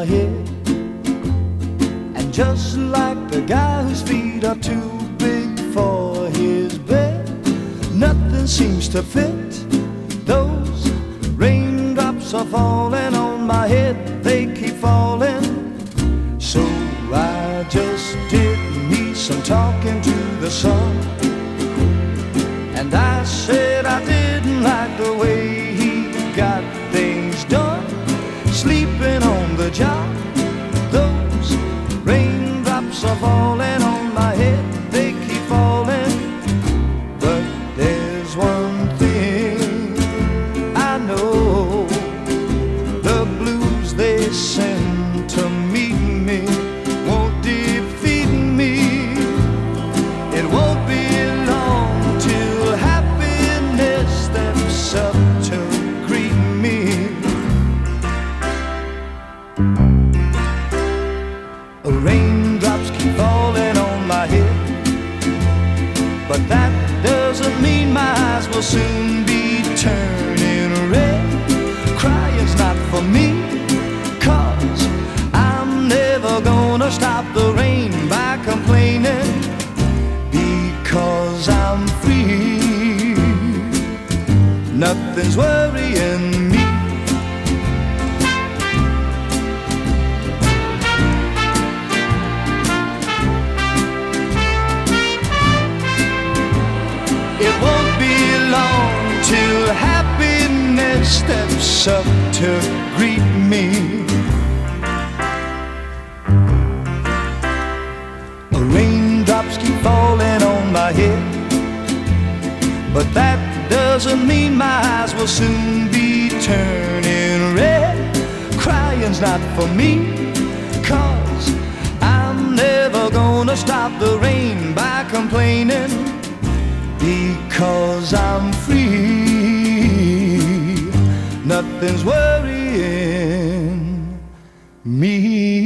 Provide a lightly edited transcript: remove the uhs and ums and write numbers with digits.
head. And just like the guy whose feet are too big for his bed, nothing seems to fit. Those raindrops are falling on my head, they keep falling. So I just did me some talking to the sun, and I said I didn't like the way he got things done, sleeping on the job. Those raindrops are falling on my head, they keep falling. But there's one thing I know, the blues they send to meet me won't defeat me. It won't be long till happiness steps up to greet me. Raindrops keep falling on my head, but that doesn't mean my eyes will soon be turning red. Crying's not for me, 'cause I'm never gonna stop the rain by complaining, because I'm free. Nothing's worrying me. It won't be long till happiness steps up to greet me. Raindrops keep falling on my head, but that doesn't mean my eyes will soon be turning red. Crying's not for me, 'cause I'm never gonna stop the rain by complaining, because I'm free. Nothing's worrying me.